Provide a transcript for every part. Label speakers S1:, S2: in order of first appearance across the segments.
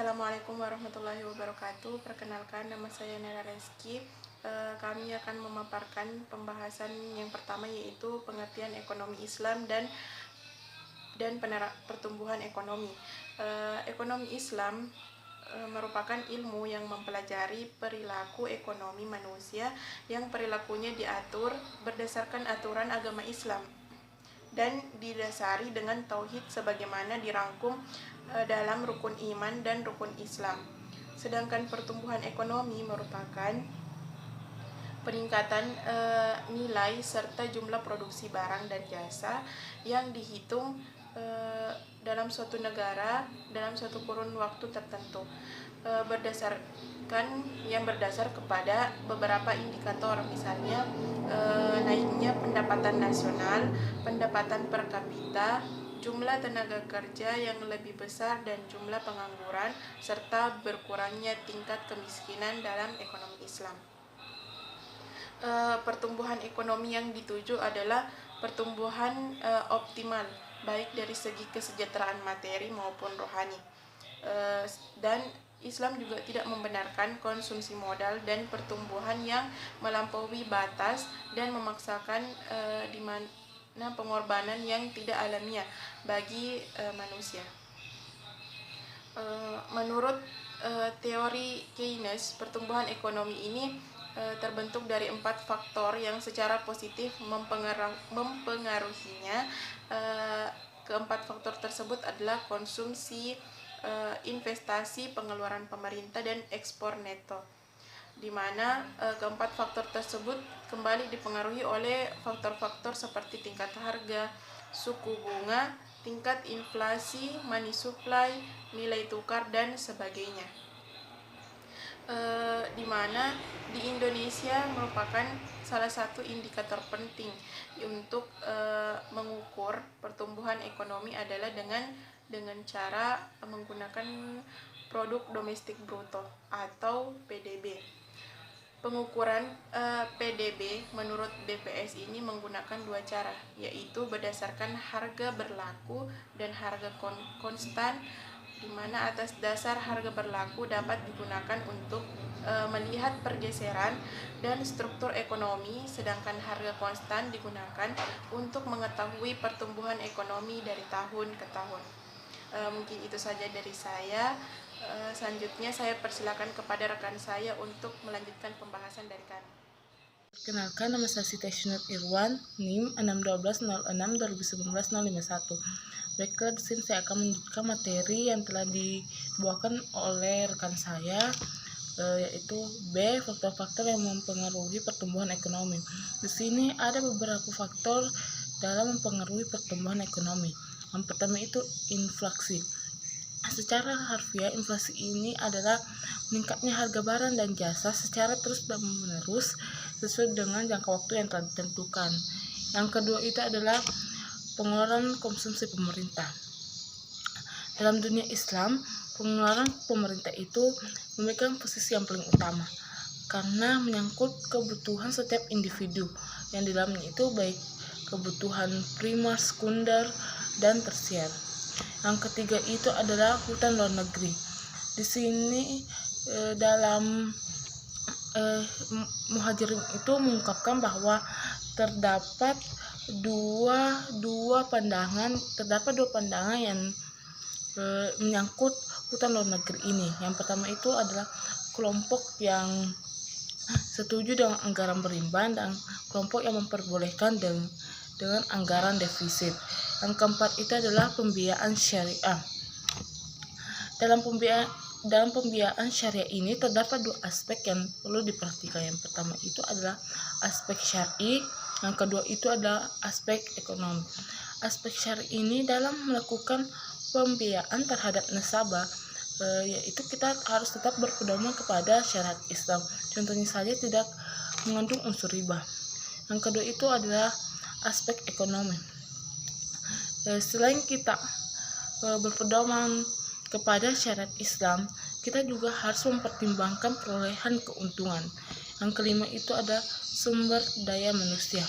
S1: Assalamualaikum warahmatullahi wabarakatuh. Perkenalkan, nama saya Nela Reski. Kami akan memaparkan pembahasan yang pertama, yaitu pengertian ekonomi Islam dan pertumbuhan ekonomi. Ekonomi Islam merupakan ilmu yang mempelajari perilaku ekonomi manusia yang perilakunya diatur berdasarkan aturan agama Islam dan didasari dengan tauhid sebagaimana dirangkum dalam rukun iman dan rukun Islam. Sedangkan pertumbuhan ekonomi merupakan peningkatan nilai serta jumlah produksi barang dan jasa yang dihitung dalam suatu negara dalam suatu kurun waktu tertentu, berdasar kepada beberapa indikator, misalnya naiknya pendapatan nasional, pendapatan per kapita, jumlah tenaga kerja yang lebih besar dan jumlah pengangguran, serta berkurangnya tingkat kemiskinan dalam ekonomi Islam. Pertumbuhan ekonomi yang dituju adalah pertumbuhan optimal, baik dari segi kesejahteraan materi maupun rohani. Dan Islam juga tidak membenarkan konsumsi modal dan pertumbuhan yang melampaui batas dan memaksakan di mana pengorbanan yang tidak alamiah bagi manusia. Menurut teori Keynes, pertumbuhan ekonomi ini terbentuk dari 4 faktor yang secara positif mempengaruhinya. Keempat faktor tersebut adalah konsumsi, investasi, pengeluaran pemerintah, dan ekspor neto, di mana keempat faktor tersebut kembali dipengaruhi oleh faktor-faktor seperti tingkat harga, suku bunga, tingkat inflasi, money supply, nilai tukar, dan sebagainya. Di mana di Indonesia merupakan salah satu indikator penting untuk mengukur pertumbuhan ekonomi adalah dengan cara menggunakan produk domestik bruto atau PDB. Pengukuran PDB menurut BPS ini menggunakan 2 cara, yaitu berdasarkan harga berlaku dan harga konstan, di mana atas dasar harga berlaku dapat digunakan untuk melihat pergeseran dan struktur ekonomi, sedangkan harga konstan digunakan untuk mengetahui pertumbuhan ekonomi dari tahun ke tahun. Mungkin itu saja dari saya. Selanjutnya saya persilakan kepada rekan saya untuk melanjutkan pembahasan dari kami.
S2: Perkenalkan, nama saya Siti Aisyunur Irwan, NIM 612062019-051. Baiklah, di sini saya akan melanjutkan materi yang telah dibawakan oleh rekan saya, yaitu B, faktor-faktor yang mempengaruhi pertumbuhan ekonomi. Di sini ada beberapa faktor dalam mempengaruhi pertumbuhan ekonomi. Yang pertama itu inflasi. Secara harfiah, inflasi ini adalah meningkatnya harga barang dan jasa secara terus-menerus sesuai dengan jangka waktu yang telah ditentukan. Yang kedua itu adalah pengeluaran konsumsi pemerintah. Dalam dunia Islam, pengeluaran pemerintah itu memegang posisi yang paling utama karena menyangkut kebutuhan setiap individu, yang di dalamnya itu baik kebutuhan primer, sekunder, dan tersier. Yang ketiga itu adalah hutang luar negeri. Di sini dalam Muhajirin itu mengungkapkan bahwa terdapat dua pandangan yang menyangkut hutang luar negeri ini. Yang pertama itu adalah kelompok yang setuju dengan anggaran berimbang dan kelompok yang memperbolehkan dengan anggaran defisit. Yang keempat itu adalah pembiayaan syariah. Dalam pembiayaan syariah ini terdapat 2 aspek yang perlu diperhatikan. Yang pertama itu adalah aspek syar'i, yang kedua itu adalah aspek ekonomi. Aspek syar'i ini dalam melakukan pembiayaan terhadap nasabah, yaitu kita harus tetap berpedoman kepada syariat Islam. Contohnya saja tidak mengandung unsur riba. Yang kedua itu adalah aspek ekonomi. Selain kita berpedoman kepada syariat Islam, kita juga harus mempertimbangkan perolehan keuntungan. Yang kelima itu ada sumber daya manusia.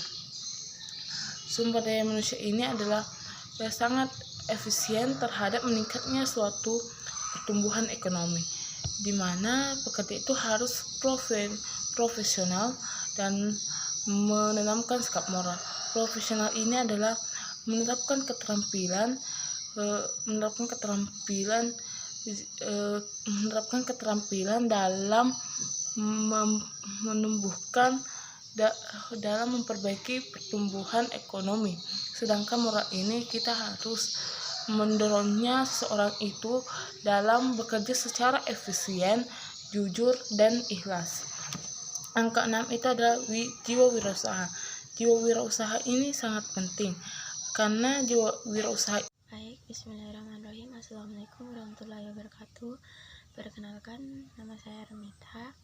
S2: Sumber daya manusia ini adalah sangat efisien terhadap meningkatnya suatu pertumbuhan ekonomi, di mana pekerja itu harus profesional dan menanamkan sikap moral. Profesional ini adalah menetapkan keterampilan dalam menumbuhkan dalam memperbaiki pertumbuhan ekonomi. Sedangkan moral ini kita harus mendorongnya seseorang itu dalam bekerja secara efisien, jujur, dan ikhlas. Angka 6 itu adalah jiwa wirausaha. Jiwa wirausaha ini sangat penting karena jiwa wirausaha.
S3: Baik, bismillahirrahmanirrahim. Assalamualaikum warahmatullahi wabarakatuh. Perkenalkan, nama saya Remita.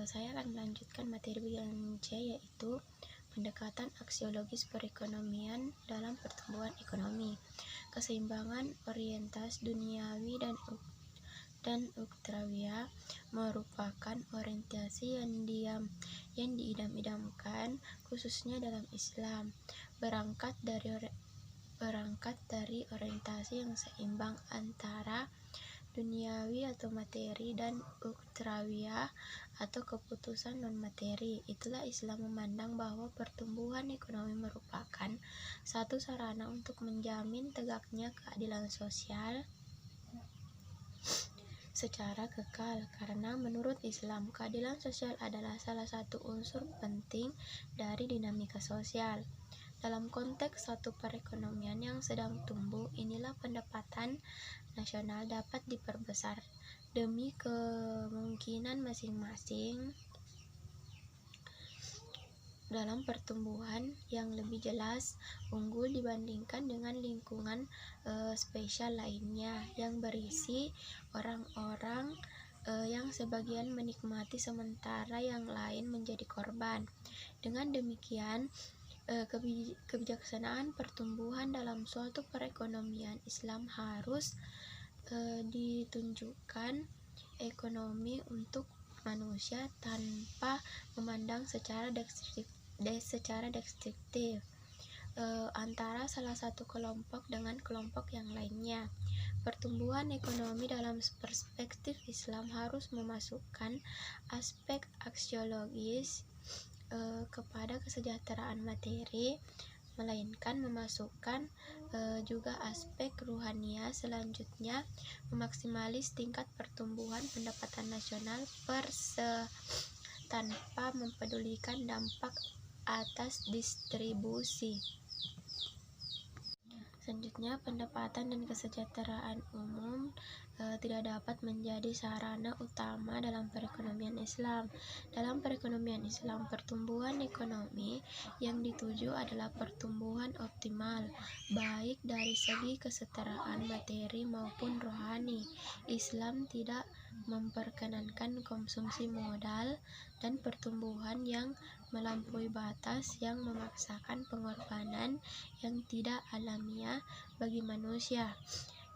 S3: Saya akan melanjutkan materi bagian C, yaitu pendekatan aksiologis perekonomian dalam pertumbuhan ekonomi. Keseimbangan orientasi duniawi dan ukhrawiyah merupakan orientasi yang diidam-idamkan khususnya dalam Islam. Berangkat dari orientasi yang seimbang antara duniawi atau materi dan ukhrawiyah atau keputusan non-materi. Itulah Islam memandang bahwa pertumbuhan ekonomi merupakan satu sarana untuk menjamin tegaknya keadilan sosial secara kekal, karena menurut Islam keadilan sosial adalah salah satu unsur penting dari dinamika sosial. Dalam konteks satu perekonomian yang sedang tumbuh, inilah pendapatan nasional dapat diperbesar demi kemungkinan masing-masing dalam pertumbuhan yang lebih jelas unggul dibandingkan dengan lingkungan spesial lainnya yang berisi orang-orang yang sebagian menikmati sementara yang lain menjadi korban. Dengan demikian, kebijaksanaan pertumbuhan dalam suatu perekonomian Islam harus ditunjukkan ekonomi untuk manusia tanpa memandang secara destruktif antara salah satu kelompok dengan kelompok yang lainnya. Pertumbuhan ekonomi dalam perspektif Islam harus memasukkan aspek aksiologis kepada kesejahteraan materi, melainkan memasukkan juga aspek ruhaniah. Selanjutnya, memaksimalis tingkat pertumbuhan pendapatan nasional tanpa mempedulikan dampak atas distribusi. Selanjutnya, pendapatan dan kesejahteraan umum tidak dapat menjadi sarana utama dalam perekonomian Islam. Dalam perekonomian Islam, pertumbuhan ekonomi yang dituju adalah pertumbuhan optimal, baik dari segi kesetaraan materi maupun rohani. Islam tidak memperkenankan konsumsi modal dan pertumbuhan yang melampaui batas yang memaksakan pengorbanan yang tidak alamiah bagi manusia.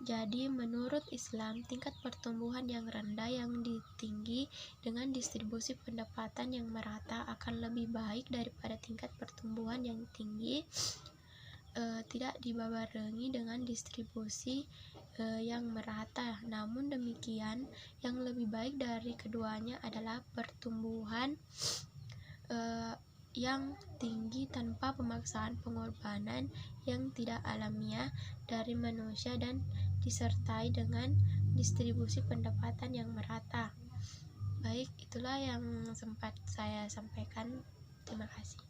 S3: Jadi, menurut Islam, tingkat pertumbuhan yang rendah yang tinggi dengan distribusi pendapatan yang merata akan lebih baik daripada tingkat pertumbuhan yang tinggi tidak dibarengi dengan distribusi yang merata. Namun demikian, yang lebih baik dari keduanya adalah pertumbuhan yang tinggi tanpa pemaksaan pengorbanan yang tidak alamiah dari manusia dan disertai dengan distribusi pendapatan yang merata. Baik, itulah yang sempat saya sampaikan. Terima kasih.